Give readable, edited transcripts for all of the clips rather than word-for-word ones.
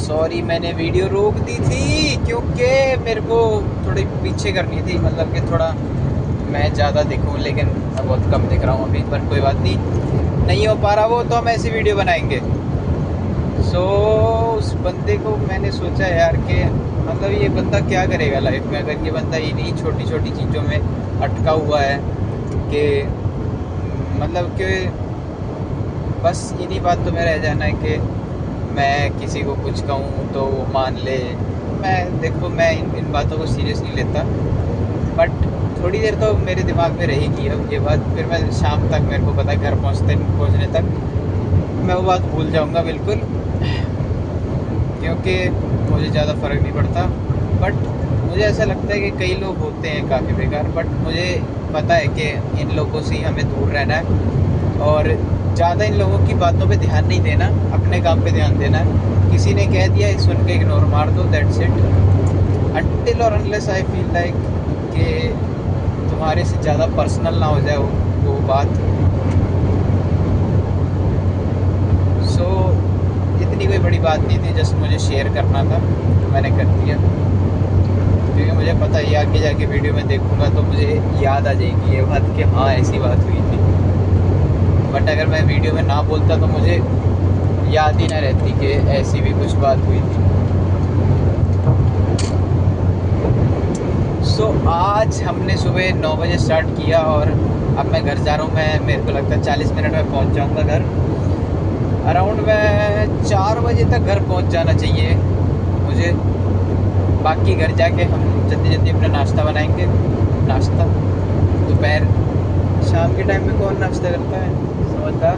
Sorry, मैंने video रोक दी थी क्योंकि मेरे को थोड़ी पीछे करनी थी, मतलब कि थोड़ा मैं ज़्यादा दिखूं, लेकिन मैं बहुत कम दिख रहा हूँ अभी, पर कोई बात नहीं हो पा रहा वो तो हम ऐसी वीडियो बनाएंगे। सो उस बंदे को मैंने सोचा यार कि मतलब ये बंदा क्या करेगा लाइफ में, अगर ये बंदा इन्हीं छोटी छोटी चीज़ों में अटका हुआ है कि मतलब कि बस इन्हीं बातों में रह जाना है कि मैं किसी को कुछ कहूँ तो वो मान ले। मैं देखो, मैं इन बातों को सीरियस नहीं लेता, बट थोड़ी देर तो मेरे दिमाग में रहेगी अब ये बात, फिर मैं शाम तक, मेरे को पता है घर पहुँचने तक मैं वो बात भूल जाऊँगा बिल्कुल, क्योंकि मुझे ज़्यादा फ़र्क नहीं पड़ता। बट मुझे ऐसा लगता है कि कई लोग होते हैं काफ़ी बेकार, बट मुझे पता है कि इन लोगों से ही हमें दूर रहना है और ज़्यादा इन लोगों की बातों पे ध्यान नहीं देना, अपने काम पे ध्यान देना है। किसी ने कह दिया सुन के इग्नोर मार दो, दैट्स इट, अनटिल और अनलेस आई फील लाइक कि तुम्हारे से ज़्यादा पर्सनल ना हो जाए वो बात। सो इतनी कोई बड़ी बात नहीं थी, जस्ट मुझे शेयर करना था तो मैंने कर दिया, क्योंकि मुझे पता है आगे जाके वीडियो में देखूंगा तो मुझे याद आ जाएगी ये बात कि हाँ ऐसी बात हुई थी। बट अगर मैं वीडियो में ना बोलता तो मुझे याद ही ना रहती कि ऐसी भी कुछ बात हुई थी। सो आज हमने सुबह 9 बजे स्टार्ट किया और अब मैं घर जा रहा हूँ। मेरे को लगता है 40 मिनट में पहुँच जाऊँगा घर। अराउंड मैं 4 बजे तक घर पहुँच जाना चाहिए मुझे। बाकी घर जाके हम जल्दी जल्दी अपना नाश्ता बनाएंगे। नाश्ता दोपहर शाम के टाइम में कौन नाश्ता करता है, समझदार।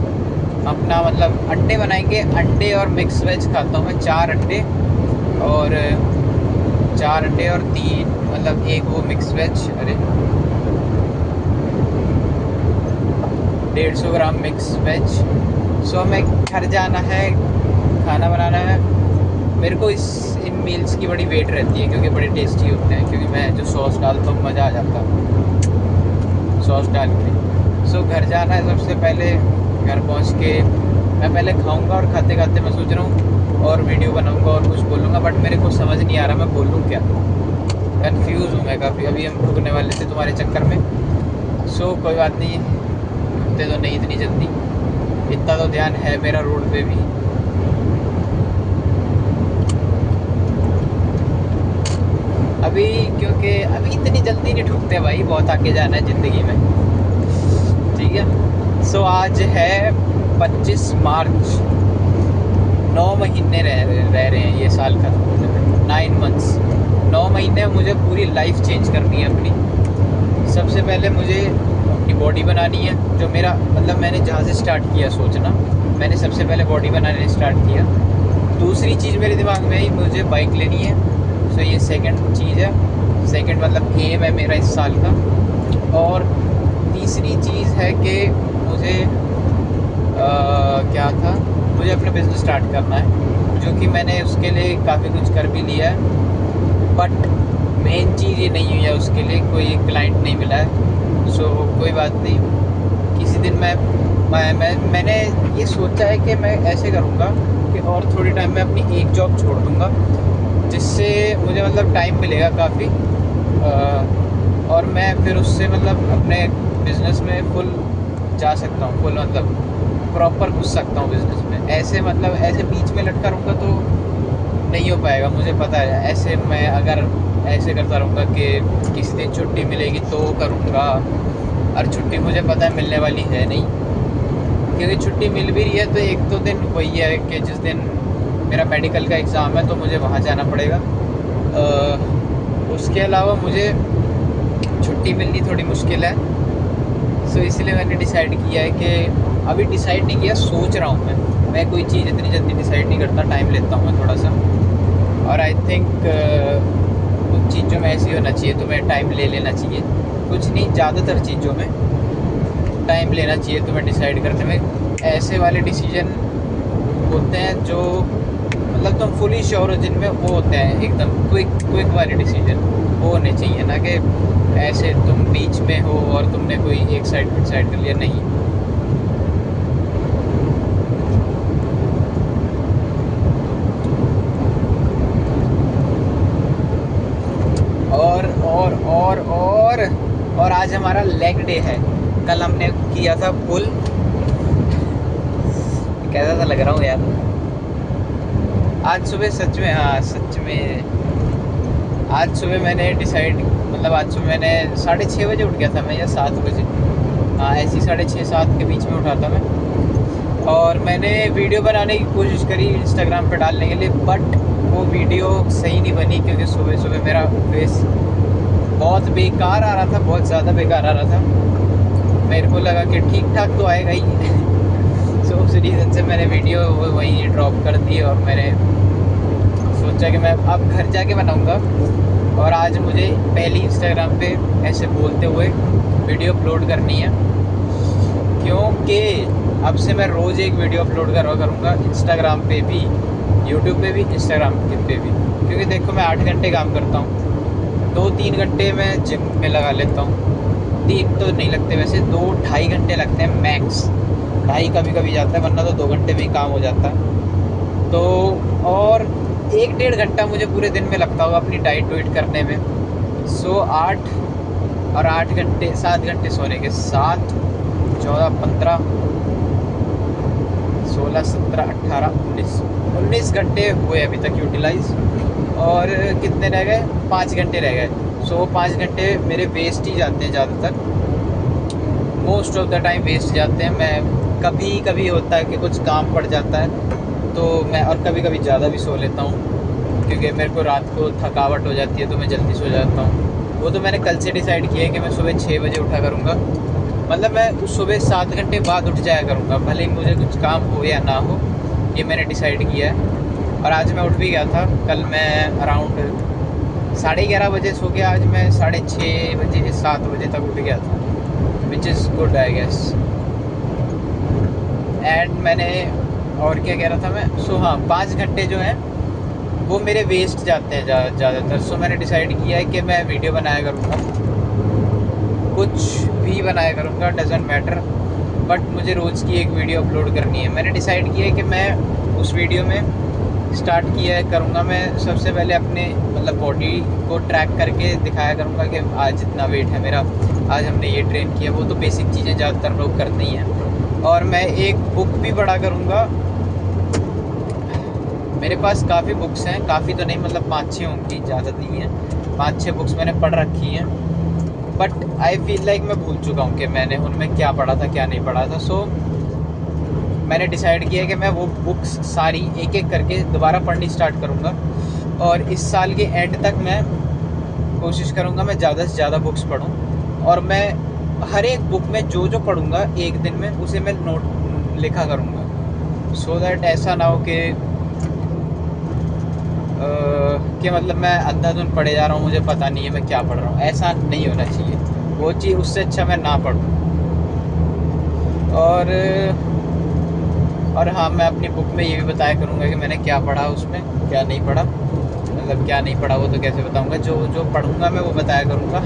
अपना मतलब अंडे बनाएंगे, अंडे और मिक्स वेज खाता हूँ मैं। 4 अंडे और 3 मतलब एक वो मिक्स वेज, अरे 150 ग्राम मिक्स वेज। सो हमें घर जाना है, खाना बनाना है। मेरे को इन मील्स की बड़ी वेट रहती है क्योंकि बड़े टेस्टी होते हैं, क्योंकि मैं जो सॉस डालता हूँ मज़ा आ जाता है सॉस डाल के। सो घर जाना है सबसे पहले। घर पहुँच के मैं पहले खाऊंगा और खाते खाते मैं सोच रहा हूँ और वीडियो बनाऊंगा और कुछ बोलूँगा, बट मेरे को समझ नहीं आ रहा मैं बोलूँ क्या। कंफ्यूज हूँ मैं काफ़ी। अभी हम रुकने वाले थे तुम्हारे चक्कर में। सो कोई बात नहीं, रुकते तो नहीं इतनी जल्दी, इतना तो ध्यान है मेरा रोड पे भी। अभी क्योंकि अभी इतनी जल्दी नहीं ठुकते भाई, बहुत आगे जाना है ज़िंदगी में, ठीक है। सो आज है 25 मार्च। 9 महीने रह रहे हैं ये साल खत्म होने में, 9 मंथ्स। 9 महीने में मुझे पूरी लाइफ चेंज करनी है अपनी। सबसे पहले मुझे अपनी बॉडी बनानी है, जो मेरा मतलब मैंने जहाँ से स्टार्ट किया सोचना, मैंने सबसे पहले बॉडी बनाने स्टार्ट किया। दूसरी चीज़ मेरे दिमाग में ही मुझे बाइक लेनी है। सो ये सेकंड चीज़ है, सेकंड मतलब एम है मेरा इस साल का। और तीसरी चीज़ है कि मुझे क्या था, मुझे अपना बिज़नेस स्टार्ट करना है, जो कि मैंने उसके लिए काफ़ी कुछ कर भी लिया है। बट मेन चीज़ ये नहीं हुई है, उसके लिए कोई क्लाइंट नहीं मिला है। सो कोई बात नहीं, किसी दिन मैंने ये सोचा है कि मैं ऐसे करूँगा कि और थोड़ी टाइम में अपनी एक जॉब छोड़ दूँगा, जिससे मुझे मतलब टाइम मिलेगा काफ़ी, और मैं फिर उससे मतलब अपने बिज़नेस में फुल जा सकता हूँ, फुल मतलब प्रॉपर घुस सकता हूँ बिज़नेस में। ऐसे मतलब ऐसे बीच में लटका रहूँगा तो नहीं हो पाएगा, मुझे पता है। ऐसे मैं अगर ऐसे करता रहूँगा कि किसी दिन छुट्टी मिलेगी तो करूँगा, और छुट्टी मुझे पता है मिलने वाली है नहीं, क्योंकि छुट्टी मिल भी रही है तो एक दो दिन वही है कि जिस दिन मेरा मेडिकल का एग्ज़ाम है तो मुझे वहाँ जाना पड़ेगा। उसके अलावा मुझे छुट्टी मिलनी थोड़ी मुश्किल है। सो इसलिए मैंने डिसाइड किया है कि अभी डिसाइड नहीं किया, सोच रहा हूँ मैं कोई चीज़ इतनी जल्दी डिसाइड नहीं करता, टाइम लेता हूँ मैं थोड़ा सा। और आई थिंक कुछ चीज़ों में ऐसी होना चाहिए, तुम्हें टाइम ले लेना चाहिए, कुछ नहीं ज़्यादातर चीज़ों में टाइम लेना चाहिए तुम्हें डिसाइड करने में। ऐसे वाले डिसीजन होते हैं जो मतलब तुम फुली श्योर हो, जिनमें वो होते हैं एकदम क्विक वाले डिसीजन, वो होने चाहिए ना कि ऐसे तुम बीच में हो और तुमने कोई एक साइड डिसाइड कर लिया, नहीं। हमारा लेग डे है। कल हमने किया था पुल। कैसा सा लग रहा हूँ यार। आज सुबह सच में, हाँ सच में आज सुबह मैंने डिसाइड, मतलब आज सुबह मैंने 6:30 बजे उठ गया था मैं, या 7 बजे, हाँ ऐसी 6:30-7 के बीच में उठा था मैं। और मैंने वीडियो बनाने की कोशिश करी इंस्टाग्राम पे डालने के लिए, बट वो वीडियो सही नहीं बनी, क्योंकि सुबह सुबह मेरा फेस बहुत बेकार आ रहा था, बहुत ज़्यादा बेकार आ रहा था। मेरे को लगा कि ठीक ठाक तो आएगा ही सो उस रीज़न से मैंने वीडियो वहीं ड्रॉप कर दी, और मैंने सोचा कि मैं अब घर जाके बनाऊंगा। और आज मुझे पहली इंस्टाग्राम पे ऐसे बोलते हुए वीडियो अपलोड करनी है, क्योंकि अब से मैं रोज़ एक वीडियो अपलोड करूँगा इंस्टाग्राम पे भी, यूट्यूब पे भी, इंस्टाग्राम पे भी। क्योंकि देखो मैं 8 घंटे काम करता हूँ, 2-3 घंटे मैं जिम में लगा लेता हूँ। 3 तो नहीं लगते वैसे, 2-2.5 घंटे लगते हैं मैक्स, 2.5 कभी कभी जाता है, वरना तो 2 घंटे में ही काम हो जाता है। तो और 1-1.5 घंटा मुझे पूरे दिन में लगता होगा अपनी डाइट वाइट करने में। सो 8 और 8 घंटे, 7 घंटे सोने के, 7, 14, 15, 16, 17, 18, 19 घंटे हुए अभी तक यूटिलाइज। और कितने रह गए? 5 घंटे रह गए। सो 5 घंटे मेरे वेस्ट ही जाते हैं ज़्यादातर, most of the time waste जाते हैं। मैं कभी कभी होता है कि कुछ काम पड़ जाता है तो मैं, और कभी कभी ज़्यादा भी सो लेता हूँ, क्योंकि मेरे को रात को थकावट हो जाती है तो मैं जल्दी सो जाता हूँ। वो तो मैंने कल से डिसाइड किया है कि मैं सुबह 6 बजे उठा करूँगा, मतलब मैं उस सुबह 7 घंटे बाद उठ जाया करूँगा, भले ही मुझे कुछ काम हो या ना हो, ये मैंने डिसाइड किया है। और आज मैं उठ भी गया था। कल मैं अराउंड 11:30 बजे सो के आज मैं 6:30 बजे 7 बजे तक उठ गया था, which is good I guess. And मैंने, और क्या कह रहा था मैं, सो हाँ 5 घंटे जो हैं वो मेरे वेस्ट जाते हैं ज़्यादातर। सो मैंने डिसाइड किया है कि मैं वीडियो बनाया करूँगा, कुछ भी बनाया करूँगा, डजेंट मैटर, बट मुझे रोज़ की एक वीडियो अपलोड करनी है। मैंने डिसाइड किया है कि मैं उस वीडियो में स्टार्ट किया करूँगा, मैं सबसे पहले अपने मतलब बॉडी को ट्रैक करके दिखाया करूँगा कि आज इतना वेट है मेरा, आज हमने ये ट्रेन किया। वो तो बेसिक चीज़ें ज़्यादातर लोग करते ही हैं। और मैं एक बुक भी पढ़ा करूँगा। मेरे पास काफ़ी बुक्स हैं, काफ़ी तो नहीं, मतलब 5-6 होंगी, ज़्यादा नहीं है। 5-6 बुक्स मैंने पढ़ रखी हैं, बट आई फील लाइक मैं भूल चुका हूँ कि मैंने उनमें क्या पढ़ा था क्या नहीं पढ़ा था। सो मैंने डिसाइड किया कि मैं वो बुक्स सारी एक एक करके दोबारा पढ़नी स्टार्ट करूँगा, और इस साल के एंड तक मैं कोशिश करूँगा मैं ज़्यादा से ज़्यादा बुक्स पढूँ। और मैं हर एक बुक में जो जो पढ़ूँगा एक दिन में उसे मैं नोट लिखा करूँगा, सो दैट ऐसा ना हो कि मतलब मैं अंधाधुन पढ़े जा रहा हूँ, मुझे पता नहीं है मैं क्या पढ़ रहा हूँ। ऐसा नहीं होना चाहिए, वो चीज़, उससे अच्छा मैं ना पढूँ। और हाँ, मैं अपनी बुक में ये भी बताया करूँगा कि मैंने क्या पढ़ा, उसमें क्या नहीं पढ़ा, मतलब क्या नहीं पढ़ा वो तो कैसे बताऊँगा, जो जो पढ़ूँगा मैं वो बताया करूँगा।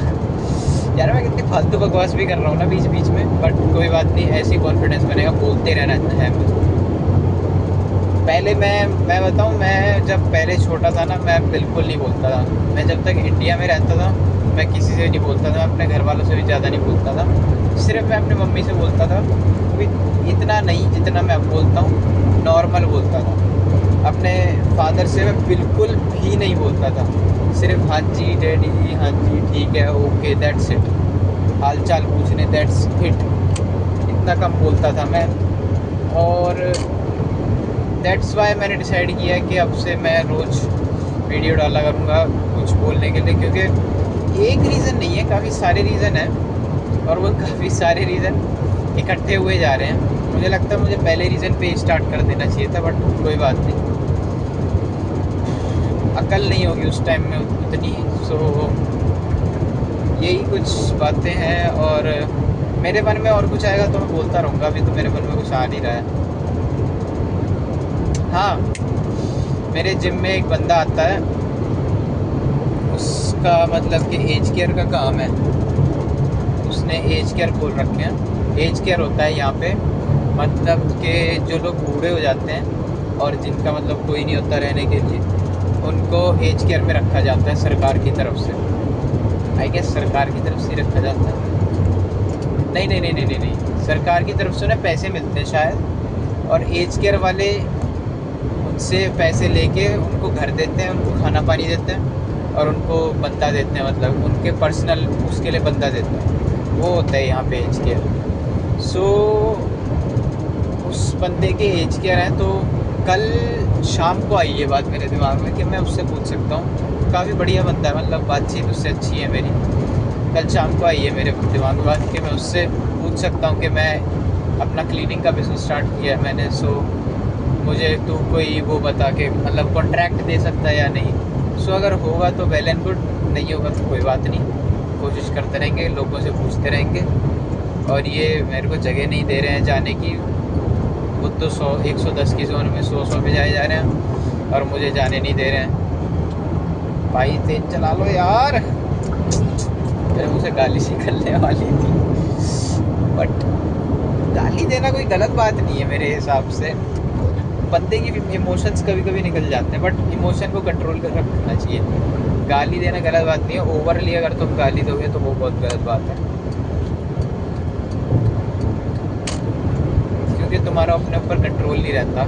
यार मैं कितनी फालतू बकवास भी कर रहा हूँ ना बीच बीच में, बट कोई बात नहीं, ऐसी कॉन्फिडेंस बनेगा, बोलते रहना है मुझे। पहले मैं बताऊँ, मैं जब पहले छोटा था ना, मैं बिल्कुल नहीं बोलता था। मैं जब तक इंडिया में रहता था मैं किसी से नहीं बोलता था, अपने घर वालों से भी ज़्यादा नहीं बोलता था, सिर्फ मैं अपनी मम्मी से बोलता था, भी इतना नहीं जितना मैं अब बोलता हूँ, नॉर्मल बोलता था। अपने फादर से मैं बिल्कुल भी नहीं बोलता था, सिर्फ हाँ जी डैडी जी, हाँ जी ठीक है, ओके, दैट्स इट, हाल चाल पूछने, दैट्स इट, इतना कम बोलता था मैं। और दैट्स वाई मैंने डिसाइड किया है कि अब से मैं रोज़ वीडियो डाला करूँगा कुछ बोलने के लिए, क्योंकि एक रीज़न नहीं है, काफ़ी सारे रीज़न हैं, और वो काफ़ी सारे रीज़न इकट्ठे हुए जा रहे हैं। मुझे लगता है मुझे पहले रीज़न पे स्टार्ट कर देना चाहिए था, बट कोई बात नहीं, अकल नहीं होगी उस टाइम में उतनी। सो यही कुछ बातें हैं, और मेरे मन में और कुछ आएगा तो मैं बोलता रहूँगा, अभी तो मेरे मन में कुछ आ नहीं रहा है। हाँ, मेरे जिम में एक बंदा आता है, उसका मतलब कि एज केयर का काम है, उसने एज केयर खोल रखे हैं। एज केयर होता है यहाँ पे, मतलब कि जो लोग बूढ़े हो जाते हैं और जिनका मतलब कोई नहीं होता रहने के लिए, उनको एज केयर में रखा जाता है सरकार की तरफ से। आई गेस सरकार की तरफ से ही रखा जाता है। नहीं नहीं नहीं नहीं नहीं नहीं, सरकार की तरफ से उन्हें पैसे मिलते हैं शायद, और एज केयर वाले उनसे पैसे लेके उनको घर देते हैं, उनको खाना पानी देते हैं और उनको बंदा देते हैं, मतलब उनके पर्सनल उसके लिए बंदा देते हैं। वो होता है यहाँ पे एज केयर। सो उस बंदे के एज केयर हैं, तो कल शाम को आई ये बात मेरे दिमाग में कि मैं उससे पूछ सकता हूँ। काफ़ी बढ़िया बंदा है, मतलब बातचीत उससे अच्छी है मेरी। कल शाम को आई है मेरे दिमाग में बात कि मैं उससे पूछ सकता हूँ कि मैं अपना क्लीनिंग का बिज़नेस स्टार्ट किया है मैंने, सो मुझे तू कोई वो बता के मतलब कॉन्ट्रैक्ट दे सकता है या नहीं। सो अगर होगा तो वेल एंड गुड, नहीं होगा तो कोई बात नहीं, कोशिश करते रहेंगे, लोगों से पूछते रहेंगे। और ये मेरे को जगह नहीं दे रहे हैं जाने की, वो तो 110 की जोन में 100 पे जाए जा रहे हैं और मुझे जाने नहीं दे रहे हैं। भाई तेज चला लो यार, मेरे मुँह से गाली सी निकलने वाली थी, बट गाली देना कोई गलत बात नहीं है मेरे हिसाब से। बंदे की इमोशंस कभी कभी निकल जाते हैं, बट इमोशन को कंट्रोल कर रखना चाहिए। गाली देना गलत बात नहीं है, ओवरली अगर तुम गाली दोगे तो वो बहुत गलत बात है, क्योंकि तुम्हारा अपने ऊपर कंट्रोल नहीं रहता।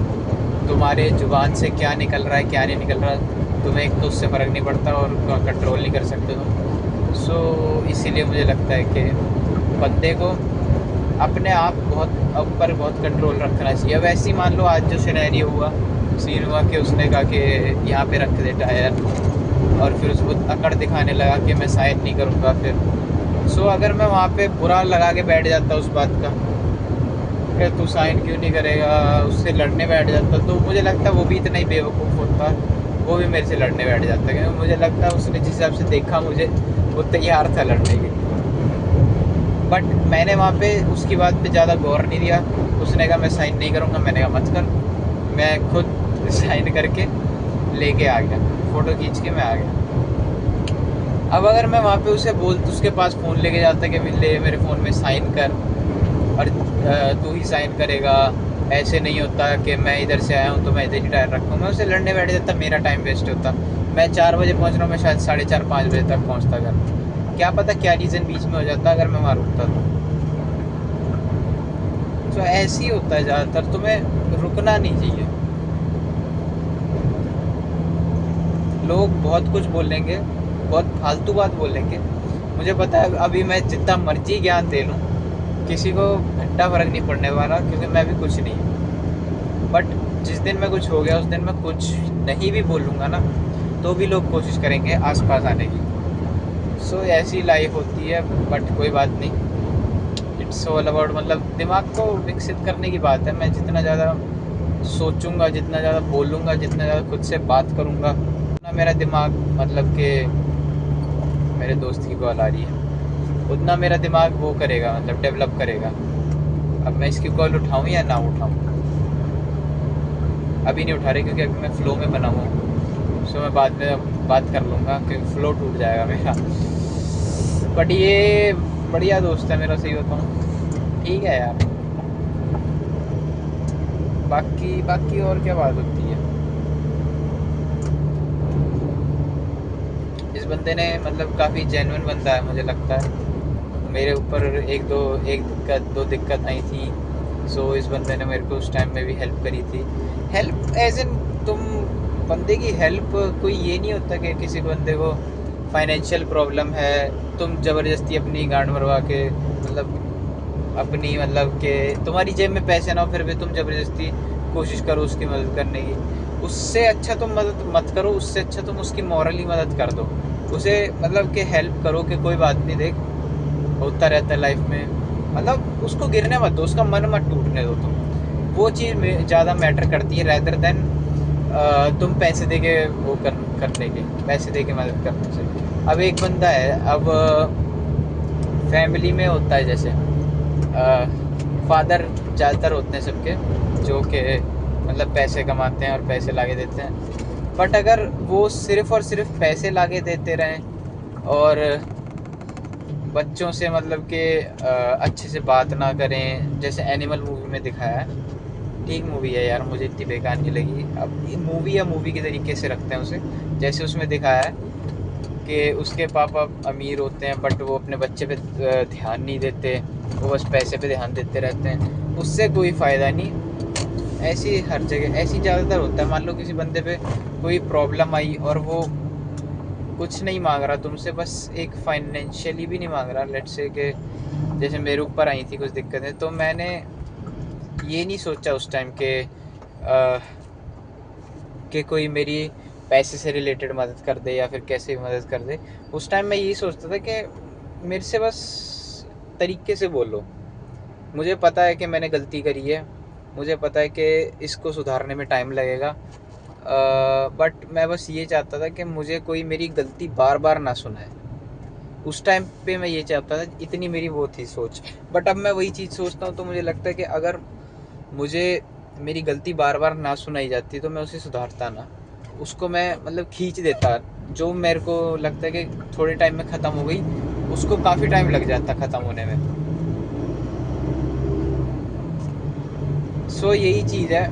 तुम्हारे जुबान से क्या निकल रहा है क्या नहीं निकल रहा, तुम्हें एक तो उससे फ़र्क नहीं पड़ता और कंट्रोल नहीं कर सकते तुम। सो इसीलिए मुझे लगता है कि बंदे को अपने आप ऊपर बहुत कंट्रोल रखना चाहिए। अब ऐसे ही मान लो आज जो सिनेरियो हुआ, सीन हुआ कि उसने कहा कि यहाँ पे रख दे टायर, और फिर उसको अकड़ दिखाने लगा कि मैं साइन नहीं करूँगा फिर। सो अगर मैं वहाँ पे बुरा लगा के बैठ जाता उस बात का कि तू साइन क्यों नहीं करेगा, उससे लड़ने बैठ जाता, तो मुझे लगता है वो भी इतना ही बेवकूफ़ होता, वो भी मेरे से लड़ने बैठ जाता। क्योंकि मुझे लगता है उसने जिस हिसाब से देखा मुझे, वो तैयार था लड़ने के लिए। बट मैंने वहाँ पे उसकी बात पे ज़्यादा गौर नहीं दिया। उसने कहा मैं साइन नहीं करूँगा, मैंने कहा मत कर। मैं खुद साइन करके लेके आ गया, फ़ोटो खींच के मैं आ गया। अब अगर मैं वहाँ पे उसे उसके पास फ़ोन लेके जाता कि ले मेरे फ़ोन में साइन कर और तू ही साइन करेगा, ऐसे नहीं होता कि मैं इधर से आया हूँ तो मैं इधर ही टायर रखूँ, मैं उसे लड़ने बैठ जाता, मेरा टाइम वेस्ट होता। मैं 4 बजे पहुँच रहा हूँ, मैं शायद 4:30-5 बजे तक पहुँचता घर। क्या पता क्या रीज़न बीच में हो जाता अगर मैं वहाँ रुकता तो ऐसे ही होता है ज़्यादातर। तुम्हें रुकना नहीं चाहिए। लोग बहुत कुछ बोलेंगे, बहुत फालतू बात बोलेंगे, मुझे पता है। अभी मैं जितना मर्जी ज्ञान दे लूँ, किसी को घंटा फ़र्क नहीं पड़ने वाला, क्योंकि मैं भी कुछ नहीं हूँ। बट जिस दिन मैं कुछ हो गया, उस दिन मैं कुछ नहीं भी बोलूँगा ना, तो भी लोग कोशिश करेंगे आस पास आने की। सो ऐसी लाइफ होती है, बट कोई बात नहीं। इट्स ऑल अबाउट मतलब दिमाग को विकसित करने की बात है। मैं जितना ज़्यादा सोचूंगा, जितना ज़्यादा बोलूँगा, जितना ज़्यादा खुद से बात करूँगा, उतना मेरा दिमाग मतलब कि मेरे दोस्त की कॉल आ रही है, उतना मेरा दिमाग वो करेगा, मतलब डेवलप करेगा। अब मैं इसकी कॉल उठाऊँ या ना उठाऊँ, अभी नहीं उठा रही क्योंकि अभी मैं फ़्लो में बना हुआ हूँ। सो मैं बाद में बात कर लूँगा क्योंकि फ़्लो टूट जाएगा मेरा। बट ये बढ़िया दोस्त है मेरा, सही बताऊँ, ठीक है यार। बाकी और क्या बात होती है। इस बंदे ने मतलब काफ़ी जेन्युइन बंदा है मुझे लगता है। मेरे ऊपर एक दो दिक्कत आई थी, सो इस बंदे ने मेरे को उस टाइम में भी हेल्प करी थी। हेल्प एज इन तुम बंदे की हेल्प, कोई ये नहीं होता कि किसी बंदे को फाइनेंशियल प्रॉब्लम है, तुम ज़बरदस्ती अपनी गांड मरवा के मतलब अपनी मतलब कि तुम्हारी जेब में पैसे ना हो फिर भी तुम ज़बरदस्ती कोशिश करो उसकी मदद करने की। उससे अच्छा तुम मदद मत करो, उससे अच्छा तुम उसकी मॉरली मदद कर दो, उसे मतलब कि हेल्प करो कि कोई बात नहीं, देख होता रहता है लाइफ में, मतलब उसको गिरने मत दो, उसका मन मत टूटने दो तुम। वो चीज़ में ज़्यादा मैटर करती है रैदर देन तुम पैसे दे के वो करने के, पैसे दे के मदद करने से। अब एक बंदा है, अब फैमिली में होता है जैसे फादर ज़्यादातर होते हैं सबके, जो कि मतलब पैसे कमाते हैं और पैसे लाके देते हैं। बट अगर वो सिर्फ़ और सिर्फ पैसे लाके देते रहें और बच्चों से मतलब कि अच्छे से बात ना करें, जैसे एनिमल मूवी में दिखाया है, ठीक मूवी है यार, मुझे इतनी बेकार नहीं लगी। अब मूवी या मूवी के तरीके से रखते हैं उसे, जैसे उसमें दिखाया है कि उसके पापा अमीर होते हैं बट वो अपने बच्चे पे ध्यान नहीं देते, वो बस पैसे पे ध्यान देते रहते हैं, उससे कोई फ़ायदा नहीं। ऐसी हर जगह ऐसी ज़्यादातर होता है। मान लो किसी बंदे पे कोई प्रॉब्लम आई और वो कुछ नहीं मांग रहा तुमसे, बस एक फाइनेंशियली भी नहीं मांग रहा, लेट्स से कि जैसे मेरे ऊपर आई थी कुछ दिक्कतें, तो मैंने ये नहीं सोचा उस टाइम कि कोई मेरी पैसे से रिलेटेड मदद कर दे या फिर कैसे भी मदद कर दे। उस टाइम मैं यही सोचता था कि मेरे से बस तरीके से बोलो। मुझे पता है कि मैंने गलती करी है, मुझे पता है कि इसको सुधारने में टाइम लगेगा, बट मैं बस ये चाहता था कि मुझे कोई मेरी गलती बार बार ना सुनाए। उस टाइम पे मैं ये चाहता था, इतनी मेरी वो थी सोच। बट अब मैं वही चीज़ सोचता हूँ तो मुझे लगता है कि अगर मुझे मेरी गलती बार बार ना सुनाई जाती तो मैं उसे सुधारता ना, उसको मैं मतलब खींच देता। जो मेरे को लगता है कि थोड़े टाइम में ख़त्म हो गई, उसको काफ़ी टाइम लग जाता ख़त्म होने में। सो यही चीज़ है।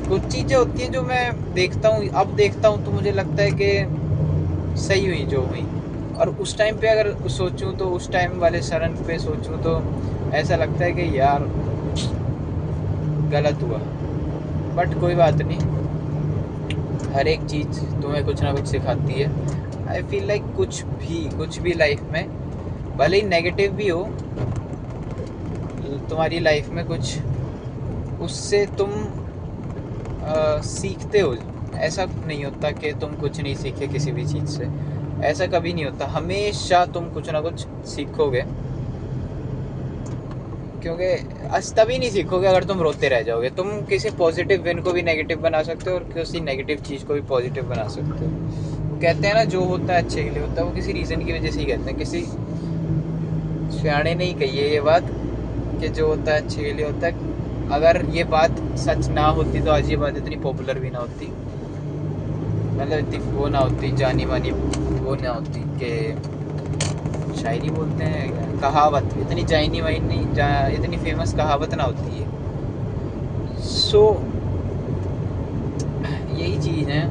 कुछ चीज़ें होती हैं जो मैं देखता हूँ, अब देखता हूँ तो मुझे लगता है कि सही हुई जो हुई, और उस टाइम पे अगर सोचूं तो उस टाइम वाले शरण पे सोचूं तो ऐसा लगता है कि यार गलत हुआ। बट कोई बात नहीं, हर एक चीज़ तुम्हें कुछ ना कुछ सिखाती है। आई फील लाइक कुछ भी लाइफ में, भले ही नेगेटिव भी हो तुम्हारी लाइफ में कुछ, उससे तुम सीखते हो। ऐसा नहीं होता कि तुम कुछ नहीं सीखे किसी भी चीज़ से, ऐसा कभी नहीं होता। हमेशा तुम कुछ ना कुछ सीखोगे, क्योंकि तभी नहीं सीखोगे अगर तुम रोते रह जाओगे। तुम किसी पॉजिटिव विन को भी नेगेटिव बना सकते हो और किसी नेगेटिव चीज़ को भी पॉजिटिव बना सकते हो। कहते हैं ना, जो होता है अच्छे के लिए होता है, वो किसी रीज़न की वजह से ही कहते हैं। किसी सियाने ने ही कही है ये बात कि जो होता है अच्छे के लिए होता है। अगर ये बात सच ना होती तो आज ये बात इतनी पॉपुलर भी ना होती, मतलब इतनी वो ना होती, जानी मानी वो ना होती कि शायरी बोलते हैं, कहावत, इतनी जानी मानी इतनी फेमस कहावत ना होती है। सो यही चीज़ है।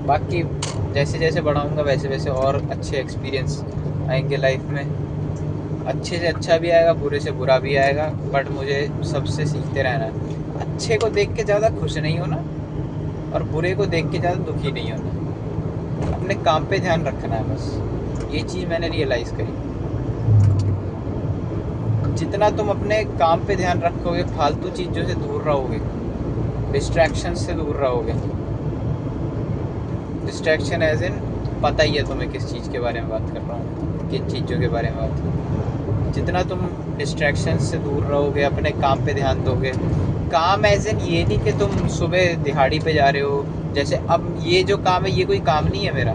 बाकी जैसे जैसे बढ़ाऊँगा वैसे वैसे और अच्छे एक्सपीरियंस आएंगे लाइफ में। अच्छे से अच्छा भी आएगा, बुरे से बुरा भी आएगा, बट मुझे सबसे सीखते रहना है। अच्छे को देख के ज़्यादा खुश नहीं होना और बुरे को देख के ज़्यादा दुखी नहीं होना। अपने काम पे ध्यान रखना है बस। ये चीज़ मैंने रियलाइज़ करी। जितना तुम अपने काम पे ध्यान रखोगे, फालतू चीज़ों से दूर रहोगे, डिस्ट्रैक्शन से दूर रहोगे। डिस्ट्रैक्शन एज इन, पता ही है तुम्हें किस चीज़ के बारे में बात कर रहा हूँ, किन चीज़ों के बारे में बात कर रहा हूँ। जितना तुम डिस्ट्रैक्शन से दूर रहोगे, अपने काम पे ध्यान दोगे। काम एज इन ये नहीं कि तुम सुबह दिहाड़ी पे जा रहे हो। जैसे अब ये जो काम है, ये कोई काम नहीं है मेरा,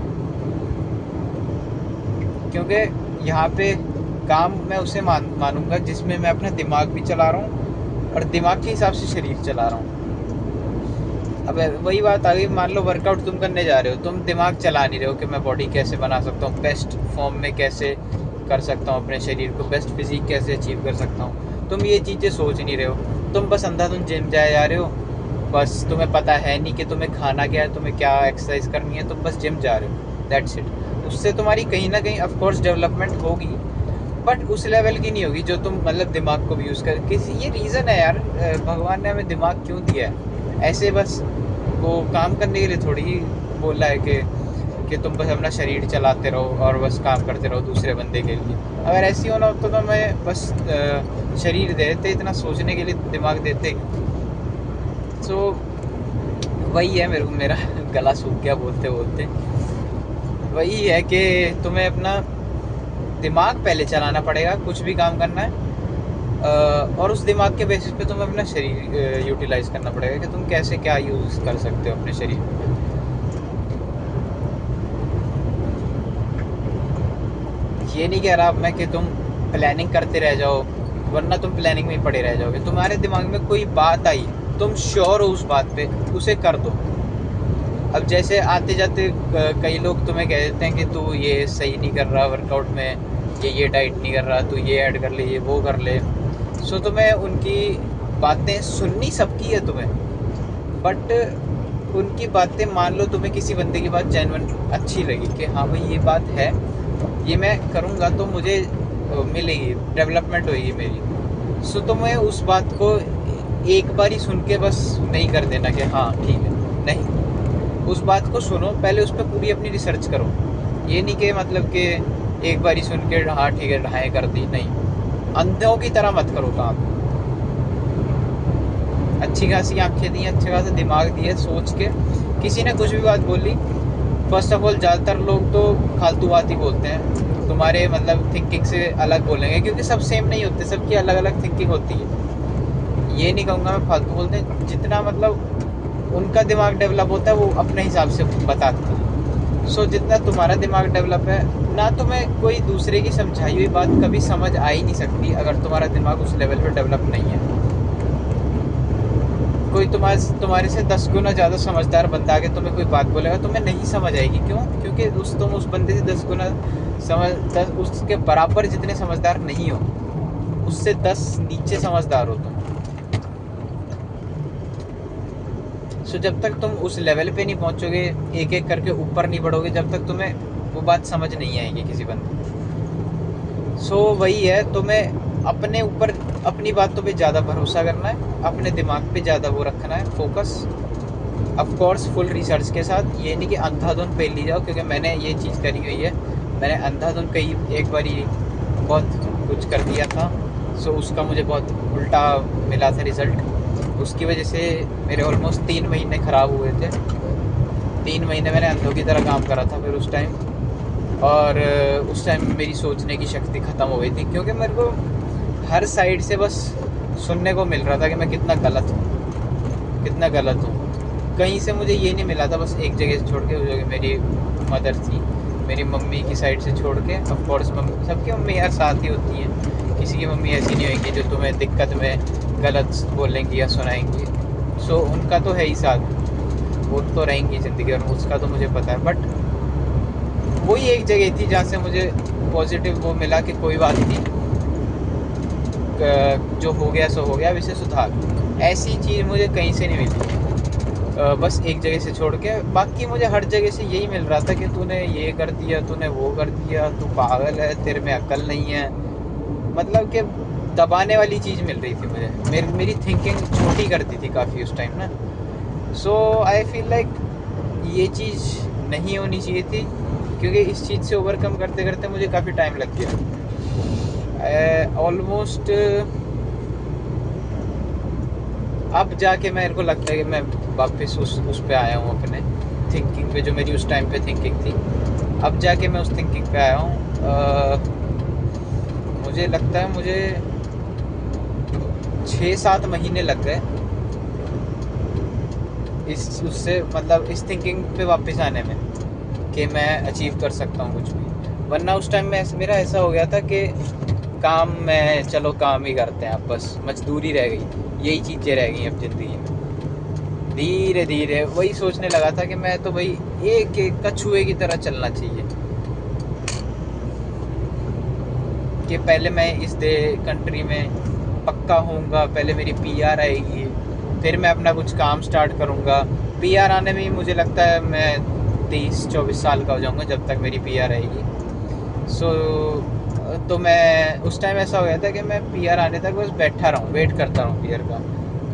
क्योंकि यहाँ पे काम मैं उसे मानूंगा जिसमें मैं अपना दिमाग भी चला रहा हूँ और दिमाग के हिसाब से शरीर चला रहा हूँ। अब वही बात आ गई, मान लो वर्कआउट तुम करने जा रहे हो, तुम दिमाग चला नहीं रहे हो कि मैं बॉडी कैसे बना सकता हूँ, बेस्ट फॉर्म में कैसे कर सकता हूँ, अपने शरीर को बेस्ट फिजिक कैसे अचीव कर सकता हूँ। तुम ये चीज़ें सोच नहीं रहे हो, तुम बस अंधाधुंध जिम जाए जा रहे हो। बस तुम्हें पता है नहीं कि तुम्हें खाना क्या है, तुम्हें क्या एक्सरसाइज करनी है, तुम बस जिम जा रहे हो, दैट्स इट। उससे तुम्हारी कहीं ना कहीं ऑफकोर्स डेवलपमेंट होगी, बट उस लेवल की नहीं होगी जो तुम मतलब दिमाग को भी यूज़ कर। किसी ये रीज़न है यार, भगवान ने हमें दिमाग क्यों दिया है? ऐसे बस वो काम करने के लिए थोड़ी ही बोला है कि तुम बस अपना शरीर चलाते रहो और बस काम करते रहो दूसरे बंदे के लिए। अगर ऐसी होना होता तो मैं बस शरीर दे देते, इतना सोचने के लिए दिमाग देते। सो वही है, मेरा गला सूख गया बोलते बोलते। वही है कि तुम्हें अपना दिमाग पहले चलाना पड़ेगा, कुछ भी काम करना है, और उस दिमाग के बेसिस पे तुम्हें अपना शरीर यूटिलाइज करना पड़ेगा कि तुम कैसे क्या यूज़ कर सकते हो अपने शरीर में। ये नहीं कह रहा मैं कि तुम प्लानिंग करते रह जाओ, वरना तुम प्लानिंग में ही पड़े रह जाओगे। तुम्हारे दिमाग में कोई बात आई, तुम श्योर हो उस बात पे, उसे कर दो। अब जैसे आते जाते कई लोग तुम्हें कह देते हैं कि तू ये सही नहीं कर रहा वर्कआउट में, ये डाइट नहीं कर रहा, तू ये ऐड कर ले, ये वो कर ले। सो तुम्हें उनकी बातें सुननी सबकी है तुम्हें, बट उनकी बातें मान लो, तुम्हें किसी बंदे की बात जेन्युइन अच्छी लगी कि हाँ भाई ये बात है, ये मैं करूँगा तो मुझे मिलेगी, डेवलपमेंट होगी मेरी। सो तुम्हें उस बात को एक बार ही सुन के बस नहीं कर देना कि हाँ ठीक है, नहीं, उस बात को सुनो, पहले उस पर पूरी अपनी रिसर्च करो। ये नहीं कि मतलब कि एक बार ही सुन के हाँ ठीक है ढाएँ कर दी, नहीं, अंधों की तरह मत करो काम। अच्छी खासी आंखें दी, अच्छा खासा दिमाग दिया, सोच के किसी ने कुछ भी बात बोली, फर्स्ट ऑफ ऑल ज़्यादातर लोग तो फालतू बात ही बोलते हैं, तुम्हारे मतलब थिंकिंग से अलग बोलेंगे, क्योंकि सब सेम नहीं होते, सबकी अलग अलग थिंकिंग होती है। ये नहीं कहूँगा मैं फालतू बोलते हैं, जितना मतलब उनका दिमाग डेवलप होता है वो अपने हिसाब से बताते हैं। सो जितना तुम्हारा दिमाग डेवलप है ना, तुम्हें कोई दूसरे की समझाई हुई बात कभी समझ आ ही नहीं सकती अगर तुम्हारा दिमाग उस लेवल पर डेवलप नहीं है। कोई तुम्हारे से 10 गुना ज़्यादा समझदार बंदा आके तुम्हें कोई बात बोलेगा, तुम्हें नहीं समझ आएगी। क्यों? क्योंकि तुम उस बंदे से 10 गुना उसके बराबर जितने समझदार नहीं हो, उससे 10 नीचे समझदार हो तुम। सो जब तक तुम उस लेवल पे नहीं पहुंचोगे, एक एक करके ऊपर नहीं बढ़ोगे, जब तक तुम्हें वो बात समझ नहीं आएगी किसी बंदे। सो वही है, तुम्हें अपने ऊपर अपनी बातों पे ज़्यादा भरोसा करना है, अपने दिमाग पे ज़्यादा वो रखना है focus, of course full research के साथ। ये नहीं कि अंधाधुंध पे ली जाओ, क्योंकि मैंने ये चीज़ करी हुई है, मैंने अंधाधुंध कहीं एक बार ही बहुत कुछ कर दिया था। सो उसका मुझे बहुत उल्टा मिला था रिज़ल्ट, उसकी वजह से मेरे ऑलमोस्ट 3 महीने ख़राब हुए थे। 3 महीने मैंने अंधों की तरह काम करा था फिर उस टाइम, और उस टाइम मेरी सोचने की शक्ति ख़त्म हो गई थी, क्योंकि मेरे को हर साइड से बस सुनने को मिल रहा था कि मैं कितना गलत हूँ, कितना गलत हूँ। कहीं से मुझे ये नहीं मिला था, बस एक जगह से छोड़ के, जो कि मेरी मदर थी, मेरी मम्मी की साइड से छोड़ के। ऑफ कोर्स मम्मी, सबकी मम्मी यार साथ ही होती हैं, किसी की मम्मी ऐसी नहीं होगी जो तुम्हें दिक्कत में गलत बोलेंगी या सुनाएंगी। सो उनका तो है ही साथ, वो तो रहेंगी ज़िंदगी, और उसका तो मुझे पता है। बट वही एक जगह थी जहाँ से मुझे पॉजिटिव वो मिला कि कोई बात नहीं, जो हो गया सो हो गया, अब इसे सुधार। ऐसी चीज़ मुझे कहीं से नहीं मिली, बस एक जगह से छोड़ के। बाकी मुझे हर जगह से यही मिल रहा था कि तूने ये कर दिया, तूने वो कर दिया, तू पागल है, तेरे में अक्ल नहीं है, मतलब कि दबाने वाली चीज़ मिल रही थी मुझे। मेरी थिंकिंग छोटी करती थी काफ़ी उस टाइम ना। सो आई फील लाइक ये चीज़ नहीं होनी चाहिए थी, क्योंकि इस चीज़ से ओवरकम करते करते मुझे काफ़ी टाइम लग गया। ऑलमोस्ट अब जाके मेरे को लगता है कि मैं वापस उस पे आया हूँ, अपने थिंकिंग पे, जो मेरी उस टाइम पे थिंकिंग थी। अब जाके मैं उस थिंकिंग पे आया हूँ। मुझे लगता है मुझे 6-7 महीने लग गए उससे मतलब इस थिंकिंग पे वापस आने में, कि मैं अचीव कर सकता हूँ कुछ भी। वरना उस टाइम में मेरा ऐसा हो गया था कि काम में, चलो काम ही करते हैं, अब बस मजदूरी रह गई, यही चीज़ें रह गई अब ज़िंदगी में। धीरे धीरे वही सोचने लगा था कि मैं तो भाई एक एक कछुए की तरह चलना चाहिए, कि पहले मैं इस कंट्री में पक्का होऊंगा, पहले मेरी पीआर आएगी, फिर मैं अपना कुछ काम स्टार्ट करूंगा। पीआर आने में ही मुझे लगता है मैं 23-24 साल का हो जाऊंगा जब तक मेरी पीआर आएगी। तो मैं उस टाइम ऐसा हो गया था कि मैं पीआर आने तक बस बैठा रहूँ, वेट करता रहूँ पीआर का,